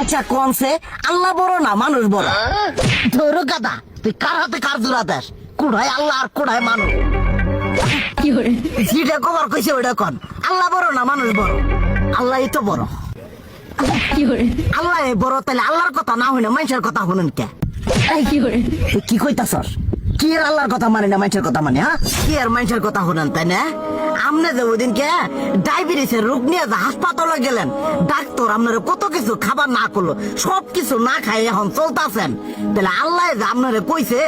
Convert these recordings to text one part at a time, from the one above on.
আচ্ছা কোনছে আল্লাহ বড় না মানুষ বড়? ধরো গাদা, তুই কার হাতে কার জোড়া দেশ? কুড়ায় আল্লাহ আর কুড়ায় মানুষ। যেটা কবার কইছে ওটা কন, আল্লাহ বড় না মানুষ বড়? আল্লাহ তো বড়। আল্লাহ বড়, তাহলে আল্লাহর কথা না হইনা মানুষের কথা শুনেন কে? তুই কি কইতাছস? কি আর আল্লাহর কথা মানে না মানুষের কথা মানে? হ্যাঁ, কি আর মানুষের কথা শুনেন তাই না? আমনে যে ওই দিনকে ডায়াবেটিসের রোগ নিয়ে যে হাসপাতালে গেলেন, ডাক্তার আপনার কত কিছু খাবার না করলো, সব কিছু না খাই এখন চলতেছেন, তাহলে আল্লাহ যে আপনারে কইছে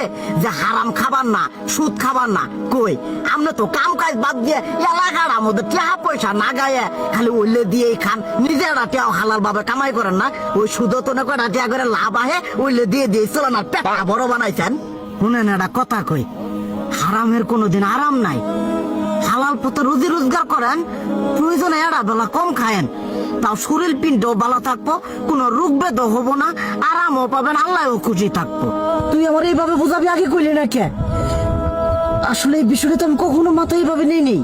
যে হারাম খাবার না, সুদ খাবার না, কই আপনি তো কাম কাজ বাদ দিয়ে এলাকার আমাদের টাকা পয়সা না গায়ে খালি ওইলে দিয়েই খান, নিজেরা টেও হালাল ভাবে কামাই করেন না, ওই সুদ তো না করে টাকা করে লাভ আহে ওইলে দিয়ে দিয়ে চলেন আর পেটটা বড় বানাইছেন। শুনেন একটা কথা কই, হারামের কোনোদিন আরাম নাই। হালাল পথে রুজি রোজগার করেন, প্রয়োজনে এড়া বেলা কম খায়েন, তাও শরীর পিণ্ডও ভালো থাকবো, কোনো রোগ বেদও হবো না, আরামও পাবেন, আল্লাহও খুশি থাকবো। তুই আমার এইভাবে বুঝাবি আগে কইলি না কে? আসলে এই বিষয়টা তো আমি কখনো মাথায় এইভাবে নিইনি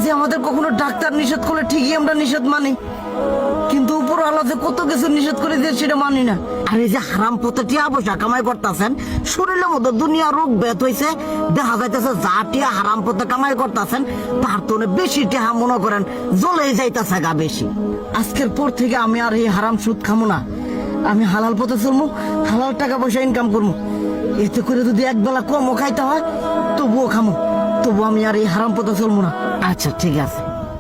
যে আমাদের কখনো ডাক্তার নিষেধ করলে ঠিকই আমরা নিষেধ মানি, কিন্তু উপর আল্লাহ যে কত কিছু নিষেধ করে দিয়ে সেটা মানি না। আর এই যে হারাম পথে টিয়া পয়সা কামাই করতেছেন, শরীরের মধ্যে দুনিয়া রোগ বেত হয়েছে, দেখা যাইতেছে যা টিয়া হারাম পথে কামাই করতেছেন তার তো বেশি টিয়া মনে করেন জ্বলে যাইতেছে গা বেশি। আজকের পর থেকে আমি আর এই হারাম সুদ খামো না, আমি হালাল পথে চলবো, হালাল টাকা পয়সা ইনকাম করবো। এতে করে যদি একবেলা কমও খাইতে হয় তবুও খামো, তবু আমি আর এই হারাম পথে চলবো না। আচ্ছা ঠিক আছে।